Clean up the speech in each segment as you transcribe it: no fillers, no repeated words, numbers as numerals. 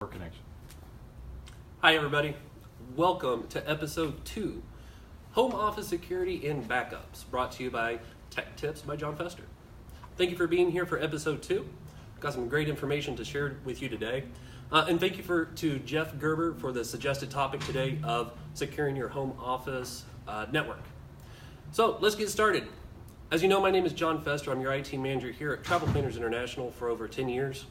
Connection. Hi everybody, welcome to episode 2, Home Office Security and Backups, brought to you by Tech Tips by John Fester. Thank you for being here for episode 2. Got some great information to share with you today. And thank you to Jeff Gerber for the suggested topic today of securing your home office network. So let's get started. As you know, my name is John Fester. I'm your IT manager here at Travel Planners International for over 10 years.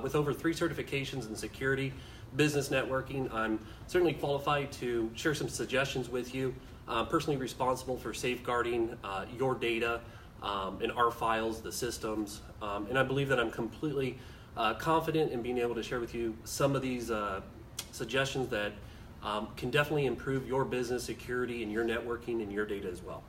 With over 3 certifications in security, business networking, I'm certainly qualified to share some suggestions with you. I'm personally responsible for safeguarding your data and our files, the systems, and I believe that I'm completely confident in being able to share with you some of these suggestions that can definitely improve your business security and your networking and your data as well.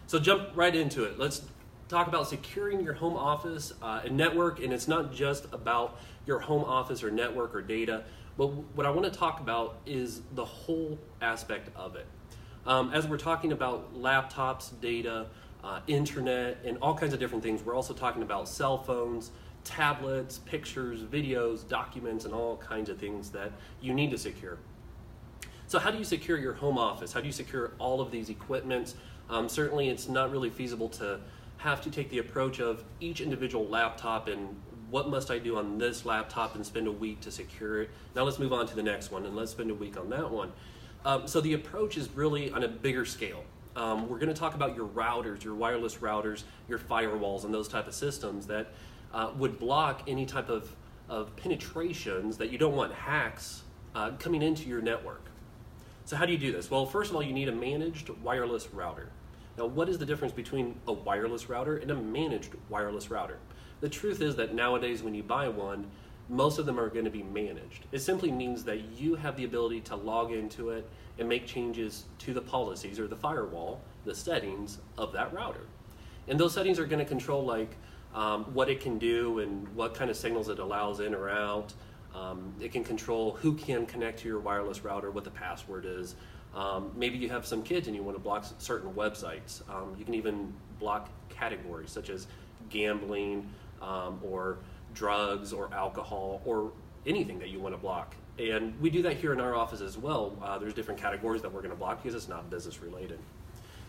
So jump right into it. Let's talk about securing your home office and network, and it's not just about your home office or network or data, but what I want to talk about is the whole aspect of it. As we're talking about laptops, data, internet, and all kinds of different things, we're also talking about cell phones, tablets, pictures, videos, documents, and all kinds of things that you need to secure. So how do you secure your home office? How do you secure all of these equipments? Certainly it's not really feasible to have to take the approach of each individual laptop and what must I do on this laptop and spend a week to secure it. Now let's move on to the next one and let's spend a week on that one. So the approach is really on a bigger scale. We're going to talk about your routers, your wireless routers, your firewalls, and those type of systems that would block any type of penetrations that you don't want hacks coming into your network. So how do you do this? Well, first of all, you need a managed wireless router. Now, what is the difference between a wireless router and a managed wireless router? The truth is that nowadays when you buy one, most of them are going to be managed. It simply means that you have the ability to log into it and make changes to the policies or the firewall, the settings of that router. And those settings are going to control like what it can do and what kind of signals it allows in or out. It can control who can connect to your wireless router, what the password is. Maybe you have some kids and you want to block certain websites. You can even block categories such as gambling or drugs or alcohol or anything that you want to block. And we do that here in our office as well. There's different categories that we're going to block because it's not business related.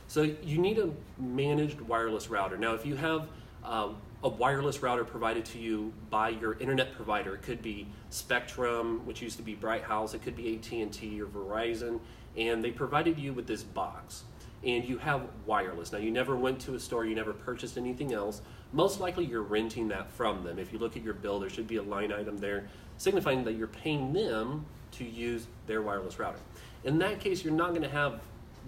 So you need a managed wireless router. Now if you have a wireless router provided to you by your internet provider, it could be Spectrum, which used to be Bright House, it could be AT&T or Verizon, and they provided you with this box and you have wireless. Now you never went to a store, you never purchased anything else. Most likely you're renting that from them. If you look at your bill, there should be a line item there signifying that you're paying them to use their wireless router. In that case, you're not going to have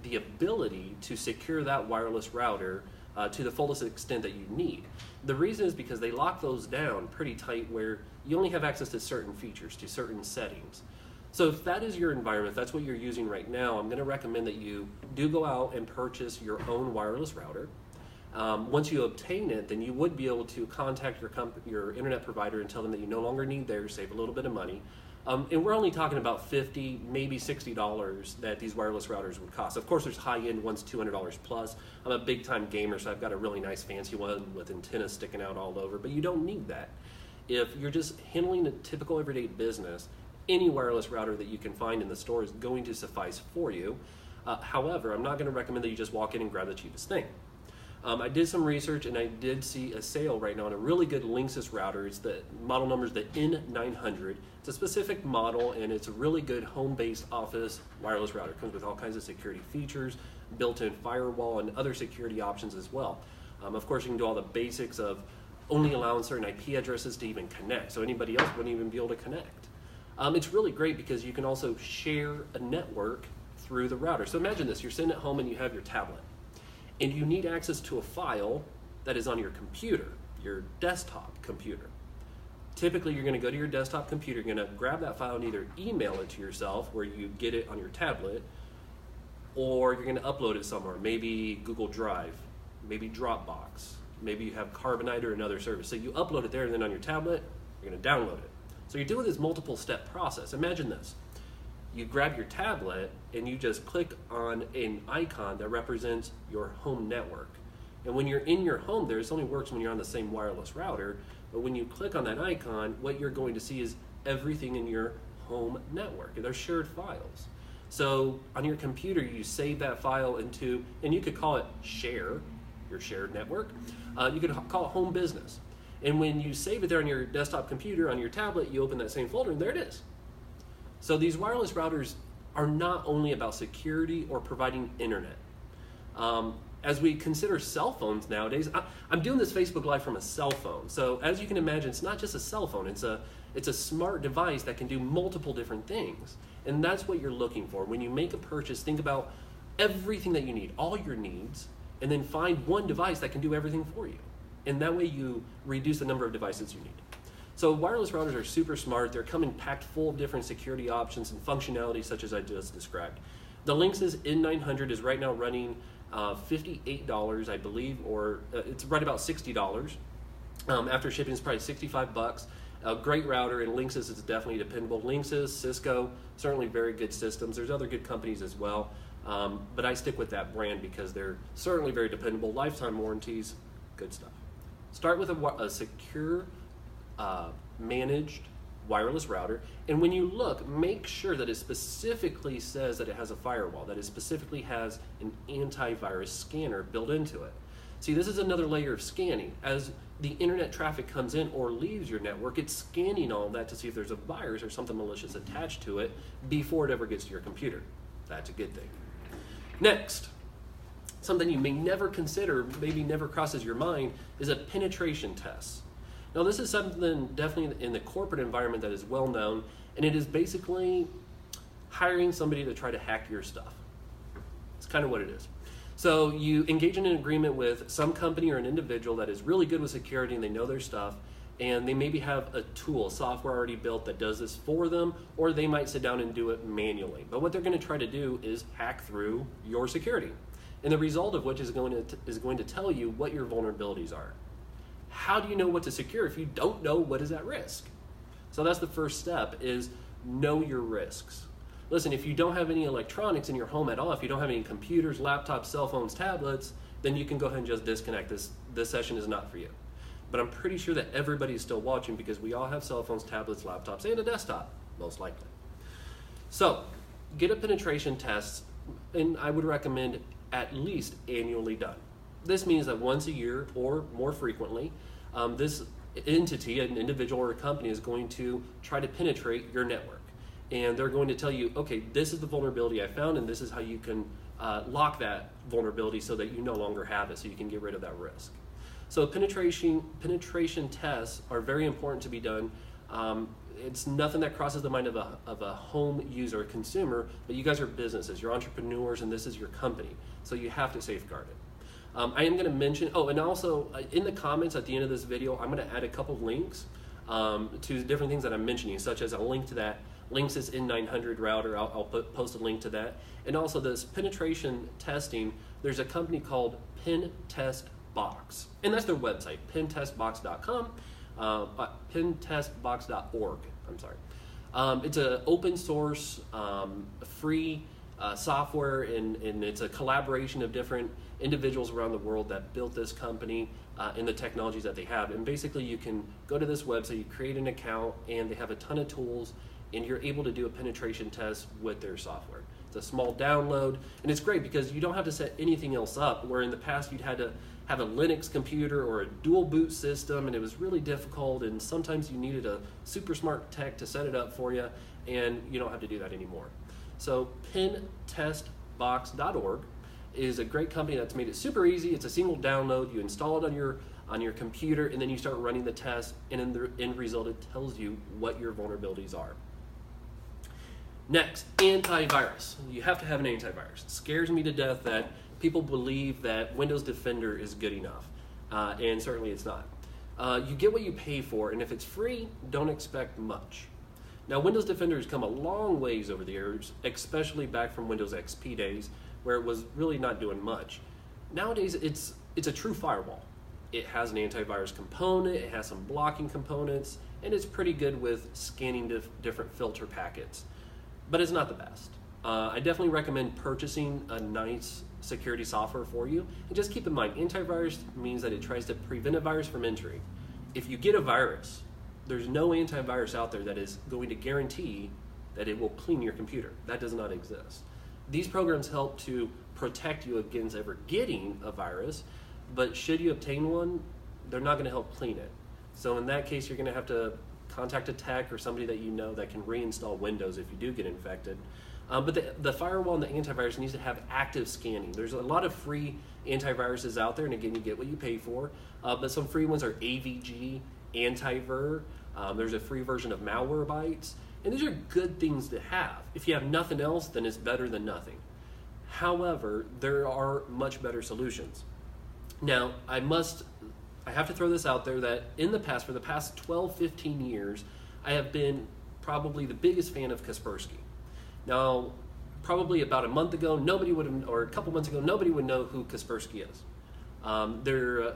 the ability to secure that wireless router to the fullest extent that you need. The reason is because they lock those down pretty tight where you only have access to certain features, to certain settings. So if that is your environment, if that's what you're using right now, I'm going to recommend that you do go out and purchase your own wireless router. Once you obtain it, then you would be able to contact your internet provider and tell them that you no longer need theirs, save a little bit of money. And we're only talking about $50, maybe $60 that these wireless routers would cost. Of course, there's high-end ones, $200 plus. I'm a big-time gamer, so I've got a really nice fancy one with antennas sticking out all over, but you don't need that. If you're just handling a typical everyday business, any wireless router that you can find in the store is going to suffice for you. However, I'm not going to recommend that you just walk in and grab the cheapest thing. I did some research and I did see a sale right now on a really good Linksys router. It's the model number is the N900. It's a specific model and it's a really good home-based office wireless router. It comes with all kinds of security features, built-in firewall, and other security options as well. Of course, you can do all the basics of only allowing certain IP addresses to even connect, so anybody else wouldn't even be able to connect. It's really great because you can also share a network through the router. So imagine this, you're sitting at home and you have your tablet and you need access to a file that is on your computer, your desktop computer. Typically you're going to go to your desktop computer, you're going to grab that file and either email it to yourself where you get it on your tablet, or you're going to upload it somewhere, maybe Google Drive, maybe Dropbox, maybe you have Carbonite or another service. So you upload it there and then on your tablet, you're going to download it. So you're doing this multiple step process. Imagine this. You grab your tablet and you just click on an icon that represents your home network. And when you're in your home there, this only works when you're on the same wireless router, but when you click on that icon, what you're going to see is everything in your home network. They're shared files. So on your computer, you save that file into, and you could call it share, your shared network. You could call it home business. And when you save it there on your desktop computer, on your tablet, you open that same folder and there it is. So these wireless routers are not only about security or providing internet. As we consider cell phones nowadays, I'm doing this Facebook Live from a cell phone. So as you can imagine, it's not just a cell phone, it's a smart device that can do multiple different things. And that's what you're looking for. When you make a purchase, think about everything that you need, all your needs, and then find one device that can do everything for you. And that way you reduce the number of devices you need. So wireless routers are super smart. They're coming packed full of different security options and functionality such as I just described. The Linksys N900 is right now running $58, I believe, or it's right about $60. After shipping, it's probably $65. A great router, and Linksys is definitely dependable. Linksys, Cisco, certainly very good systems. There's other good companies as well, but I stick with that brand because they're certainly very dependable. Lifetime warranties, good stuff. Start with a secure, managed wireless router, and when you look, make sure that it specifically says that it has a firewall, that it specifically has an antivirus scanner built into it. See, this is another layer of scanning. As the internet traffic comes in or leaves your network, it's scanning all of that to see if there's a virus or something malicious attached to it before it ever gets to your computer. That's a good thing. Next, something you may never consider, maybe never crosses your mind, is a penetration test. Now, this is something definitely in the corporate environment that is well known, and it is basically hiring somebody to try to hack your stuff. It's kind of what it is. So you engage in an agreement with some company or an individual that is really good with security and they know their stuff, and they maybe have a tool, software already built that does this for them, or they might sit down and do it manually. But what they're going to try to do is hack through your security, and the result of which is going to tell you what your vulnerabilities are. How do you know what to secure if you don't know what is at risk? So that's the first step, is know your risks. Listen, if you don't have any electronics in your home at all, if you don't have any computers, laptops, cell phones, tablets, then you can go ahead and just disconnect. This session is not for you. But I'm pretty sure that everybody is still watching because we all have cell phones, tablets, laptops, and a desktop, most likely. So get a penetration test, and I would recommend at least annually done. This means that once a year or more frequently, this entity, an individual or a company, is going to try to penetrate your network. And they're going to tell you, okay, this is the vulnerability I found, and this is how you can lock that vulnerability so that you no longer have it, so you can get rid of that risk. So penetration tests are very important to be done. It's nothing that crosses the mind of a home user or consumer, but you guys are businesses, you're entrepreneurs, and this is your company, so you have to safeguard it. I am going to mention, and also in the comments at the end of this video, I'm going to add a couple links to different things that I'm mentioning, such as a link to that Linksys N900 router. I'll post a link to that. And also this penetration testing, there's a company called Pentestbox, and that's their website, pentestbox.com, pentestbox.org, I'm sorry. It's an open source, free software, and it's a collaboration of different individuals around the world that built this company and the technologies that they have. And basically you can go to this website, you create an account, and they have a ton of tools, and you're able to do a penetration test with their software. It's a small download, and it's great because you don't have to set anything else up, where in the past you'd had to have a Linux computer or a dual boot system, and it was really difficult, and sometimes you needed a super smart tech to set it up for you, and you don't have to do that anymore. So pentestbox.org is a great company that's made it super easy. It's a single download. You install it on your computer, and then you start running the test, and in the end result, it tells you what your vulnerabilities are. Next, antivirus. You have to have an antivirus. It scares me to death that people believe that Windows Defender is good enough, and certainly it's not. You get what you pay for, and if it's free, don't expect much. Now, Windows Defender has come a long ways over the years, especially back from Windows XP days, where it was really not doing much. Nowadays, it's a true firewall. It has an antivirus component, it has some blocking components, and it's pretty good with scanning different filter packets. But it's not the best. I definitely recommend purchasing a nice security software for you. And just keep in mind, antivirus means that it tries to prevent a virus from entering. If you get a virus, there's no antivirus out there that is going to guarantee that it will clean your computer. That does not exist. These programs help to protect you against ever getting a virus, but should you obtain one, they're not going to help clean it. So in that case, you're going to have to contact a tech or somebody that you know that can reinstall Windows if you do get infected. But the firewall and the antivirus needs to have active scanning. There's a lot of free antiviruses out there, and again, you get what you pay for. But some free ones are AVG, Antivir. There's a free version of Malwarebytes, and these are good things to have. If you have nothing else, then it's better than nothing. However, there are much better solutions. Now, I have to throw this out there that in the past, for the past 12, 15 years, I have been probably the biggest fan of Kaspersky. Now, probably about a month ago, or a couple months ago, nobody would know who Kaspersky is.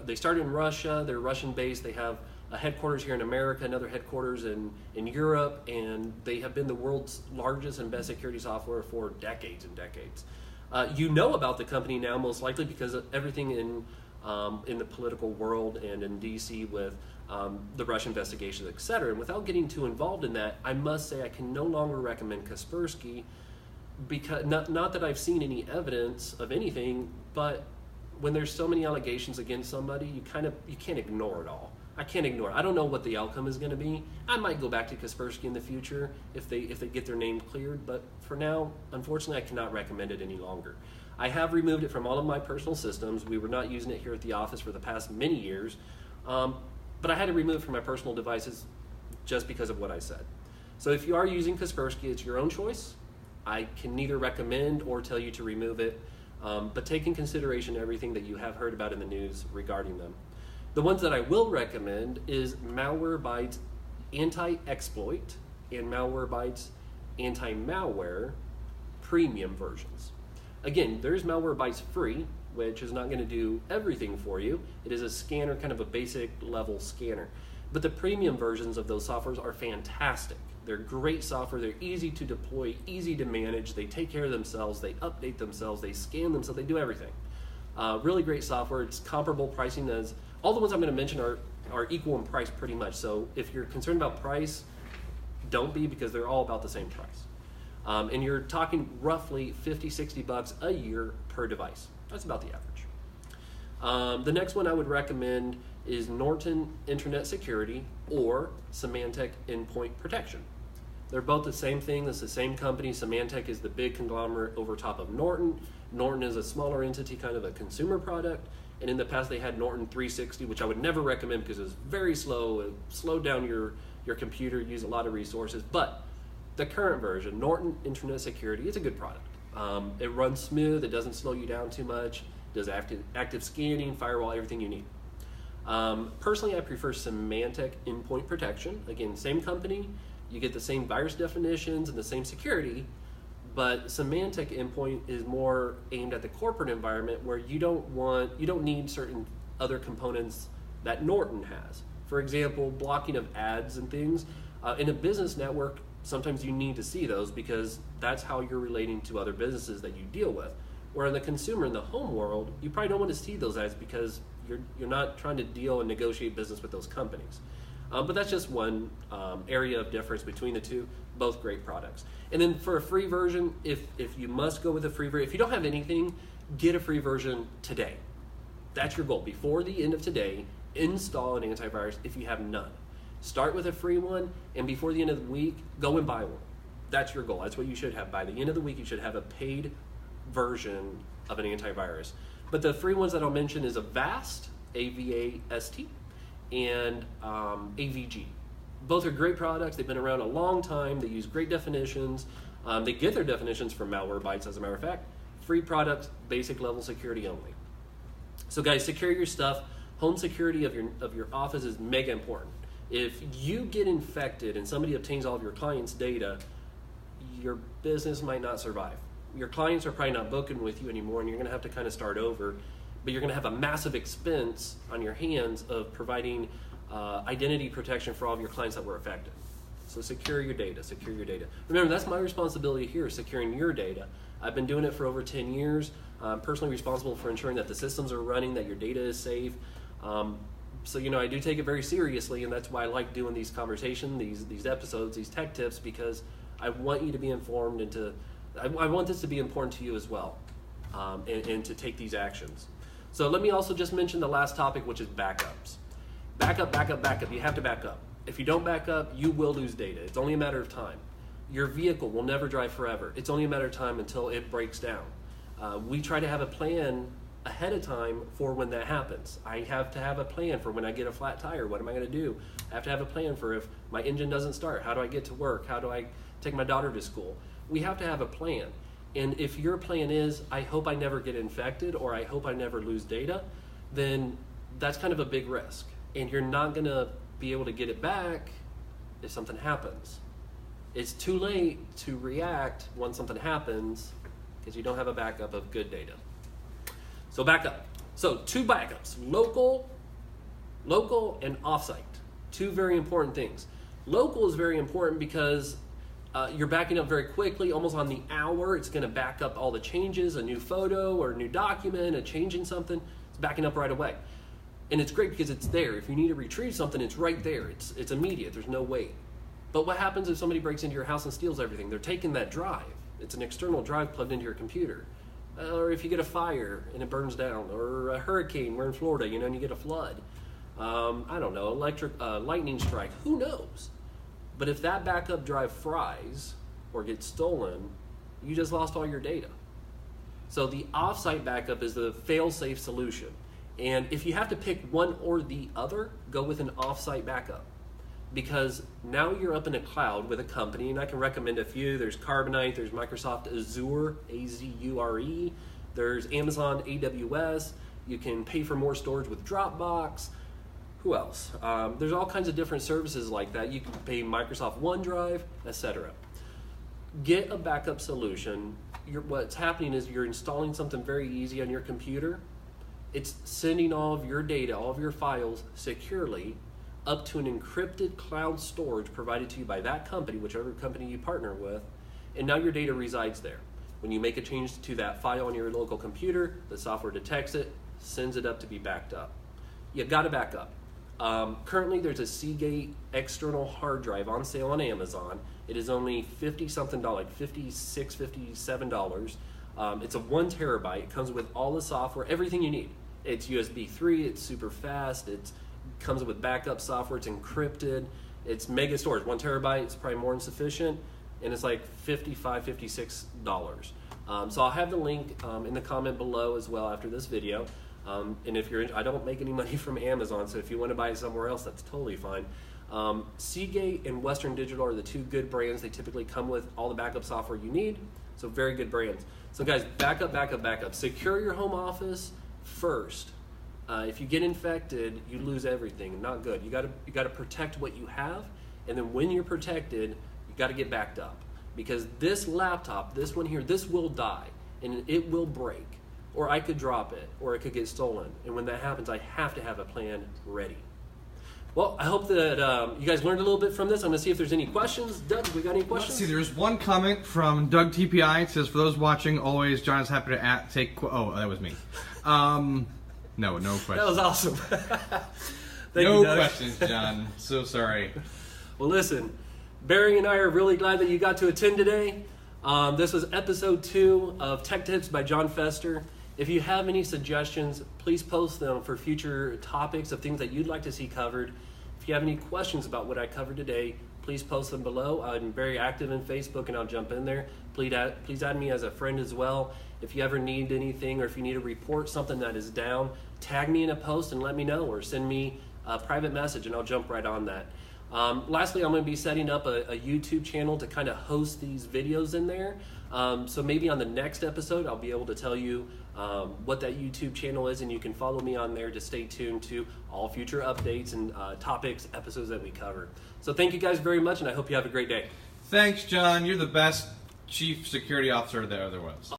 They started in Russia, they're Russian-based, they have a headquarters here in America, another headquarters in Europe, and they have been the world's largest and best security software for decades and decades. You know about the company now, most likely because of everything in the political world and in DC with the Russia investigations, etc. And without getting too involved in that, I must say I can no longer recommend Kaspersky, because not that I've seen any evidence of anything, but when there's so many allegations against somebody, you can't ignore it all. I can't ignore it. I don't know what the outcome is going to be. I might go back to Kaspersky in the future if they get their name cleared, but for now, unfortunately, I cannot recommend it any longer. I have removed it from all of my personal systems. We were not using it here at the office for the past many years, but I had to remove it from my personal devices just because of what I said. So if you are using Kaspersky, it's your own choice. I can neither recommend or tell you to remove it, but take in consideration everything that you have heard about in the news regarding them. The ones that I will recommend is Malwarebytes Anti-Exploit and Malwarebytes Anti-Malware premium versions. Again, there's Malwarebytes free, which is not going to do everything for you. It is a scanner, kind of a basic level scanner. But the premium versions of those softwares are fantastic. They're great software, they're easy to deploy, easy to manage, they take care of themselves, they update themselves, they scan themselves, they do everything. Really great software. It's comparable pricing as all the ones I'm going to mention are equal in price pretty much. So if you're concerned about price, don't be, because they're all about the same price. And you're talking roughly $50-$60 a year per device. That's about the average. The next one I would recommend is Norton Internet Security or Symantec Endpoint Protection. They're both the same thing. It's the same company. Symantec is the big conglomerate over top of Norton. Norton is a smaller entity, kind of a consumer product. And in the past, they had Norton 360, which I would never recommend because it was very slow. It slowed down your computer, used a lot of resources. But the current version, Norton Internet Security, is a good product. It runs smooth. It doesn't slow you down too much. It does active scanning, firewall, everything you need. Personally, I prefer Symantec Endpoint Protection. Again, same company. You get the same virus definitions and the same security, but Symantec Endpoint is more aimed at the corporate environment where you don't need certain other components that Norton has. For example, blocking of ads and things. In a business network, sometimes you need to see those because that's how you're relating to other businesses that you deal with. Where in the consumer, in the home world, you probably don't want to see those ads because you're not trying to deal and negotiate business with those companies. But that's just one area of difference between the two. Both great products. And then for a free version, if you must go with a free version, if you don't have anything, get a free version today. That's your goal. Before the end of today, install an antivirus if you have none. Start with a free one, and before the end of the week, go and buy one. That's your goal. That's what you should have. By the end of the week, you should have a paid version of an antivirus. But the free ones that I'll mention is Avast, A-V-A-S-T, and AVG. Both are great products. They've been around a long time. They use great definitions. They get their definitions from Malwarebytes, as a matter of fact. Free products, basic level security only. So guys, secure your stuff. Home security of your office is mega important. If you get infected and somebody obtains all of your clients' data, your business might not survive. Your clients are probably not booking with you anymore, and you're going to have to kind of start over. But you're going to have a massive expense on your hands of providing identity protection for all of your clients that were affected. So secure your data, secure your data. Remember, that's my responsibility here, securing your data. I've been doing it for over 10 years. I'm personally responsible for ensuring that the systems are running, that your data is safe. So, I do take it very seriously, and that's why I like doing these conversations, these episodes, these tech tips, because I want you to be informed I want this to be important to you as well, and to take these actions. So let me also just mention the last topic, which is backups. Backup. You have to back up. If you don't back up, you will lose data. It's only a matter of time. Your vehicle will never drive forever. It's only a matter of time until it breaks down. We try to have a plan ahead of time for when that happens. I have to have a plan for when I get a flat tire. What am I going to do? I have to have a plan for if my engine doesn't start. How do I get to work? How do I take my daughter to school? We have to have a plan. And if your plan is, I hope I never get infected or I hope I never lose data, then that's kind of a big risk. And you're not going to be able to get it back if something happens. It's too late to react when something happens because you don't have a backup of good data. So backup. So 2 backups, local and offsite. 2 very important things. Local is very important because you're backing up very quickly, almost on the hour. It's going to back up all the changes, a new photo or a new document, a change in something. It's backing up right away. And it's great because it's there. If you need to retrieve something, it's right there. It's immediate. There's no wait. But what happens if somebody breaks into your house and steals everything? They're taking that drive. It's an external drive plugged into your computer. Or if you get a fire and it burns down, or a hurricane, we're in Florida, and you get a flood. I don't know, lightning strike, who knows? But if that backup drive fries or gets stolen, you just lost all your data. So the offsite backup is the fail-safe solution. And if you have to pick one or the other, go with an offsite backup. Because now you're up in a cloud with a company, and I can recommend a few. There's Carbonite, there's Microsoft Azure, Azure, there's Amazon AWS. You can pay for more storage with Dropbox. Who else? There's all kinds of different services like that. You can pay Microsoft OneDrive, etc. Get a backup solution. What's happening is you're installing something very easy on your computer. It's sending all of your data, all of your files securely up to an encrypted cloud storage provided to you by that company, whichever company you partner with, and now your data resides there. When you make a change to that file on your local computer, the software detects it, sends it up to be backed up. You got to back up. Currently, there's a Seagate external hard drive on sale on Amazon. It is only $50-something, $56, $57. It's a 1 terabyte. It comes with all the software, everything you need. It's USB 3, it's super fast, it comes with backup software, it's encrypted, it's mega storage, 1 terabyte, it's probably more than sufficient, and it's like $55, $56. So I'll have the link in the comment below as well after this video. And if you're, I don't make any money from Amazon, so if you want to buy it somewhere else, that's totally fine. Seagate and Western Digital are the 2 good brands. They typically come with all the backup software you need, so very good brands. So guys, backup. Secure your home office first. If you get infected, you lose everything. Not good. You got to protect what you have, and then when you're protected, you got to get backed up, because this laptop, this one here, this will die and it will break, or I could drop it, or it could get stolen. And when that happens, I have to have a plan ready. Well, I hope that you guys learned a little bit from this. I'm going to see if there's any questions. Doug, we got any questions? Let's see, there's one comment from Doug TPI. It says, for those watching, always, John is happy to take... Oh, that was me. No questions. That was awesome. No questions, John. So sorry. Well, listen, Barry and I are really glad that you got to attend today. This was episode 2 of Tech Tips by John Fester. If you have any suggestions, please post them for future topics of things that you'd like to see covered. If you have any questions about what I covered today, please post them below. I'm very active in Facebook, and I'll jump in there. Please add me as a friend as well. If you ever need anything, or if you need to report something that is down, tag me in a post and let me know, or send me a private message and I'll jump right on that. Lastly, I'm going to be setting up a YouTube channel to kind of host these videos in there. So maybe on the next episode, I'll be able to tell you what that YouTube channel is, and you can follow me on there to stay tuned to all future updates and topics, episodes that we cover. So thank you guys very much, and I hope you have a great day. Thanks, John. You're the best chief security officer there ever was.